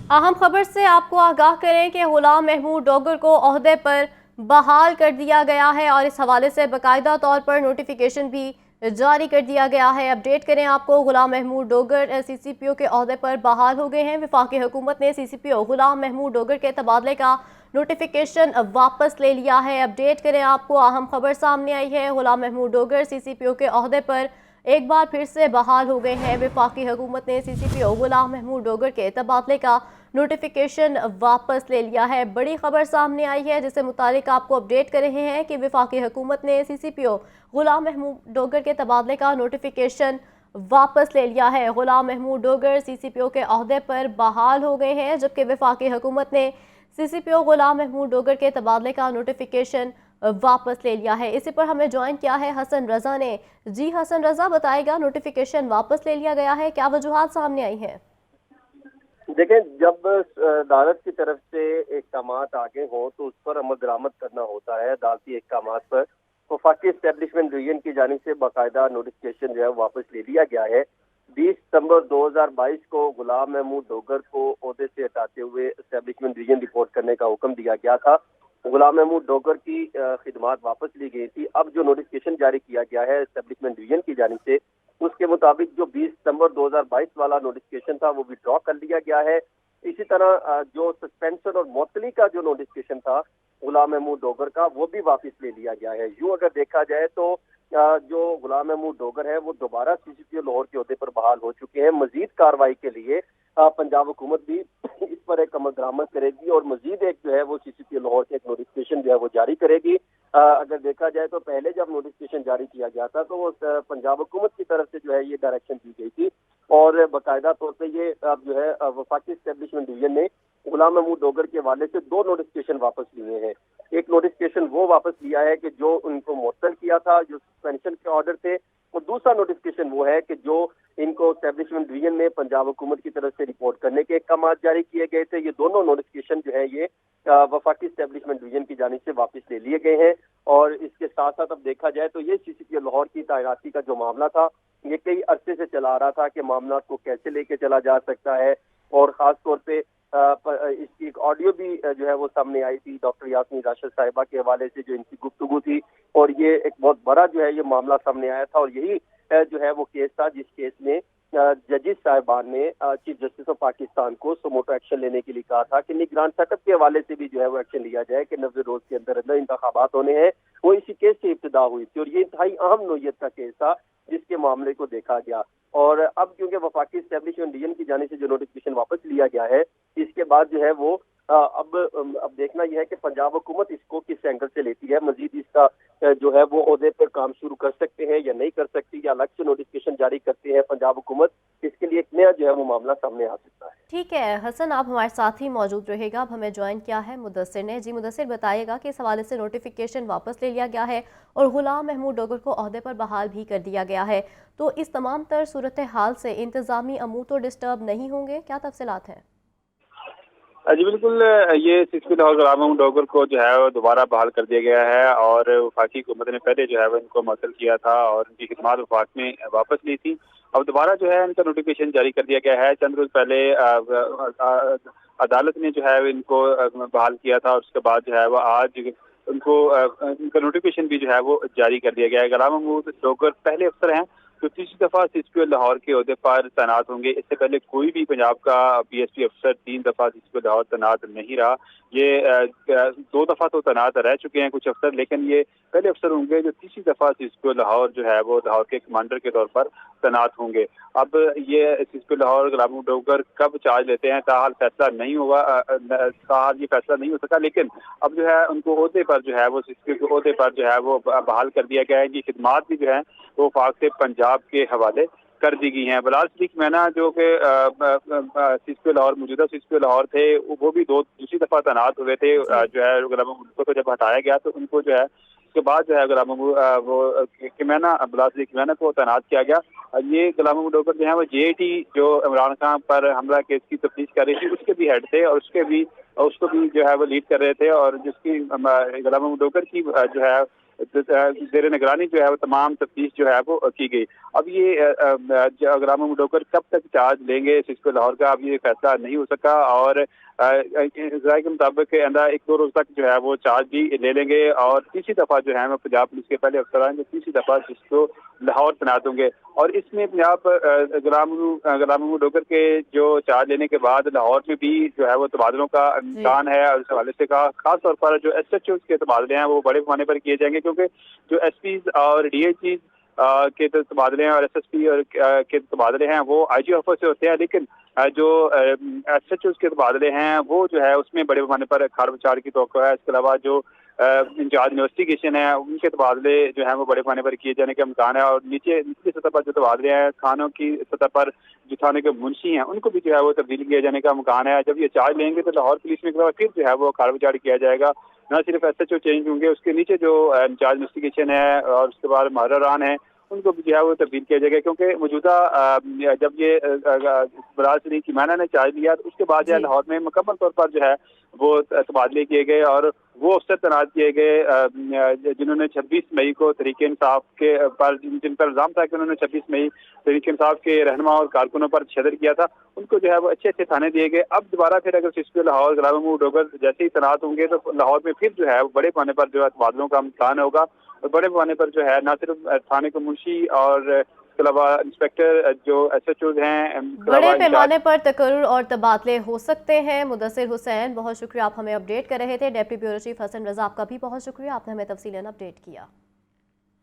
अहम खबर से आपको आगाह करें कि गुलाम महमूद डोगर को ओहदे पर बहाल कर दिया गया है और इस हवाले से बाकायदा तौर पर नोटिफिकेशन भी जारी कर दिया गया है। अपडेट करें आपको, गुलाम महमूद डोगर CCPO के ओहदे पर बहाल हो गए हैं। वफाकी हुकूमत ने CCPO गुलाम महमूद डोगर के तबादले का नोटिफिकेशन वापस ले लिया है। अपडेट करें आपको, अहम खबर सामने आई है, गुलाम महमूद डोगर CCPO के ओहदे पर एक बार फिर से बहाल हो गए हैं। वफाकी हुकूमत ने CCPO गुलाम महमूद डोगर के तबादले का नोटिफिकेशन वापस ले लिया है। बड़ी खबर सामने आई है जिससे मुतालिक आपको अपडेट कर रहे हैं कि वफाकी हुकूमत ने CCPO गुलाम महमूद डोगर के तबादले का नोटिफिकेशन वापस ले लिया है। गुलाम महमूद डोगर CCPO के ओहदे पर बहाल हो गए हैं, जबकि वफाकी हुकूमत ने CCPO गुलाम महमूद डोगर के तबादले का नोटिफिकेशन वापस ले लिया है। इसी पर हमें ज्वाइन किया है हसन रजा ने। जी हसन रजा, बताएगा नोटिफिकेशन वापस ले लिया गया है, क्या वजूहात सामने आई हैं? देखें, जब अदालत की तरफ से इकदाम आगे हों तो उस पर अमल दरामद करना होता है। अदालती इकदाम पर वफाकी एस्टेब्लिशमेंट डिवीजन की जानिब से बाकायदा नोटिफिकेशन जो है वापस ले लिया गया है। 20 सितंबर 2022 को गुलाम महमूद डोगर को ओहदे से हटाते हुए एस्टेब्लिशमेंट डिवीजन रिपोर्ट करने का हुक्म दिया गया था। गुलाम महमूद डोगर की खिदमात वापस ली गई थी। अब जो नोटिफिकेशन जारी किया गया है एस्टेब्लिशमेंट डिवीजन की जानिब से, उसके मुताबिक जो 20 सितंबर 2022 वाला नोटिफिकेशन था वो विड्रॉ कर लिया गया है। इसी तरह जो सस्पेंशन और मुअत्तली का जो नोटिफिकेशन था गुलाम महमूद डोगर का, वो भी वापस ले लिया गया है। यूं अगर देखा जाए तो जो गुलाम महमूद डोगर है वो दोबारा CCPO लाहौर के ओहदे पर बहाल हो चुके हैं। मजीद कार्रवाई के लिए पंजाब हुकूमत भी इस पर एक अमल दरामद करेगी और मजीद एक जो है वो CCPO लाहौर के एक नोटिफिकेशन जो है वो जारी करेगी। अगर देखा जाए तो पहले जब नोटिफिकेशन जारी किया गया था तो वो पंजाब हुकूमत की तरफ से जो है ये डायरेक्शन दी गई थी और बाकायदा तौर पे ये अब जो है वफाकी एस्टेब्लिशमेंट डिवीजन ने गुलाम महमूद डोगर के हवाले से 2 नोटिफिकेशन वापस लिए हैं। एक नोटिफिकेशन वो वापस लिया है कि जो उनको मुअत्तल किया था, जो सस्पेंशन के ऑर्डर थे, और दूसरा नोटिफिकेशन वो है कि जो इनको एस्टेब्लिशमेंट डिवीजन में पंजाब हुकूमत की तरफ से रिपोर्ट करने के अहकाम जारी किए गए थे। ये दोनों नोटिफिकेशन जो है ये वफाकी एस्टेब्लिशमेंट डिवीजन की जानिब से वापस ले लिए गए हैं। और इसके साथ साथ अब देखा जाए तो ये CCPO लाहौर की तैनाती का जो मामला था ये कई अरसे से चला आ रहा था कि मामला को कैसे लेके चला जा सकता है। और खास तौर पे इसकी एक ऑडियो भी जो है वो सामने आई थी डॉक्टर यास्मीन राशिद साहिबा के हवाले से, जो इनकी गुफ्तगू थी, और ये एक बहुत बड़ा जो है ये मामला सामने आया था। और यही जो है वो केस था जिस केस में जजिस साहिबान ने चीफ जस्टिस ऑफ पाकिस्तान को सुमोटो एक्शन लेने के लिए कहा था कि निगरान सेटअप के हवाले से भी जो है वो एक्शन लिया जाए कि 90 रोज के अंदर अंदर इंतखाबात होने हैं। वो इसी केस से इब्तिदा हुई थी और ये इंतहाई अहम नोयत का केस था जिसके मामले को देखा गया। और अब क्योंकि वफाकी एस्टेब्लिशमेंट डिवीजन की जाने से जो नोटिफिकेशन वापस लिया गया है, इसके बाद जो है वो अब देखना यह है कि पंजाब हुकूमत इसको किस एंगल से लेती है। मजीद इसका जो है वो ओहदे पर काम शुरू कर सकते हैं या नहीं कर सकती, या अलग से नोटिफिकेशन जारी करते हैं पंजाब हुकूमत, इसके लिए एक नया जो है वो मामला सामने आ सकता है। ठीक है हसन, आप हमारे साथ ही मौजूद रहेगा। अब हमें ज्वाइन किया है मुदस्सिर ने। जी मुदस्सिर, बताइएगा कि इस हवाले से नोटिफिकेशन वापस ले लिया गया है और गुलाम महमूद डोगर को ओहदे पर बहाल भी कर दिया गया है, तो इस तमाम तर सूरत हाल से इंतजामी अमूर तो डिस्टर्ब नहीं होंगे, क्या तफसीलात हैं? जी बिल्कुल, ये CCPO लाहौर गुलाम महमूद डोगर को जो है वो दोबारा बहाल कर दिया गया है और वफाकी हुकूमत ने पहले जो है वो इनको मुअत्तल किया था और उनकी खिदमात वफाक में वापस ली थी। अब दोबारा जो है इनका नोटिफिकेशन जारी कर दिया गया है। चंद रोज पहले अदालत ने जो है इनको बहाल किया था और उसके बाद जो है वो आज उनको इनका नोटिफिकेशन भी जो है वो जारी कर दिया गया है। गुलाम महमूद डोगर पहले अफसर हैं जो तीसरी दफा CCPO लाहौर के ओहदे पर तैनात होंगे। इससे पहले कोई भी पंजाब का PSP अफसर 3 दफा CCPO लाहौर तैनात नहीं रहा। ये 2 दफा तो तैनात रह चुके हैं कुछ अफसर, लेकिन ये पहले अफसर होंगे जो तीसरी दफा CCPO लाहौर जो है वो लाहौर के कमांडर के तौर पर तैनात होंगे। अब ये CCPO लाहौर गुलाम महमूद डोगर कब चार्ज लेते हैं ताहाल फैसला नहीं हुआ, ताहाल ये फैसला नहीं हो सका, लेकिन अब जो है उनको ओहदे पर जो है वो CCPO के ओहदे पर जो है वो बहाल कर दिया गया है। इनकी खिदमात भी जो है वो वफाक से पंजाब के हवाले कर दी गई हैं। बिलाल सिद्दीक मैना जो कि CCPO लाहौर मौजूदा CCPO लाहौर थे, वो भी दूसरी दफा तैनात हुए थे। जो है गुलाम महमूद को जब हटाया गया तो उनको जो है उसके बाद जो है गुलाम महमूद बिलाल सिद्दीक मैना को तैनात किया गया। ये गुलाम महमूद डोगर जो है वो JIT जो इमरान खान पर हमला केस की तफ्तीश कर रही थी उसके भी हेड थे और उसको भी जो है वो लीड कर रहे थे, और जिसकी गुलाम महमूद डोगर की जो है زیر نگرانی جو ہے وہ تمام تفتیش جو ہے وہ کی گئی۔ اب یہ غلام محمود ڈوگر کب تک چارج لیں گے سی ایس پی او لاہور کا، اب یہ فیصلہ نہیں ہو سکا، اور ذرائع کے مطابق آئندہ 1-2 روز تک جو ہے وہ چارج بھی لے لیں گے، اور تیسری دفعہ جو ہے وہ پنجاب پولیس کے پہلے افسران جو تیسری دفعہ سی ایس پی او لاہور تعینات ہوں گے، اور اس میں پنجاب غلام محمود ڈوگر کے جو چارج لینے کے بعد لاہور میں بھی جو ہے وہ تبادلوں کا امکان ہے، اور اس حوالے سے کہا خاص طور پر جو ایس ایچ اوز کے تبادلے ہیں وہ بڑے پیمانے پر کیے جائیں گے، کیونکہ جو ایس پیز اور ڈی ایچ ایز کے تبادلے ہیں اور ایس ایس پی کے تبادلے ہیں وہ آئی جی آفس سے ہوتے ہیں، لیکن جو ایس ایچ اوز کے تبادلے ہیں وہ جو ہے اس میں بڑے پیمانے پر کھاڑ بچاڑ کی توقع ہے۔ اس کے علاوہ جو انچارج انویسٹیگیشن ہے ان کے تبادلے جو ہیں وہ بڑے پیمانے پر کیے جانے کا امکان ہے، اور نچلی سطح پر جو تبادلے ہیں تھانوں کی سطح پر جو تھانے کے منشی ہیں ان کو بھی جو ہے وہ تبدیل کیا جانے کا امکان ہے۔ جب یہ چارج لیں گے تو لاہور پولیس میں پھر جو ہے وہ کھاڑ بچاڑ کیا جائے گا، نہ صرف ایس ایچ او چینج ہوں گے، اس کے نیچے جو انچارج انویسٹیگیشن ہے اور اس کے بعد محرران ہیں ان کو بھی جو ہے وہ تبدیل کیا جائے گا، کیونکہ موجودہ جب یہ براز شریف کی مینہ نے چارج لیا تو اس کے بعد لاہور میں مکمل طور پر جو ہے وہ تبادلے کیے گئے، اور وہ افسر تعینات کیے گئے جنہوں نے 26 مئی کو تحریک انصاف کے پر جن پر الزام تھا کہ انہوں نے 26 مئی تحریک انصاف کے رہنما اور کارکنوں پر تشدد کیا تھا، ان کو جو ہے وہ اچھے تھانے دیے گئے۔ اب دوبارہ پھر اگر سی ایس پی او لاہور غلام محمود ڈوگر جیسے ہی تعینات ہوں گے تو لاہور میں پھر جو ہے بڑے پیمانے پر جو ہے تبادلوں کا امکان ہوگا، اور بڑے پیمانے پر جو ہے نہ صرف تھانے کے منشی اور اس کے علاوہ انسپیکٹر جو ایس ایچ اوز ہیں بڑے پیمانے پر تقرر اور تبادلے ہو سکتے ہیں۔ مدثر حسین بہت شکریہ، آپ ہمیں اپڈیٹ کر رہے تھے۔ ڈیپٹی بیورو چیف حسن رضا آپ کا بھی بہت شکریہ، آپ نے ہمیں تفصیلاً اپڈیٹ کیا۔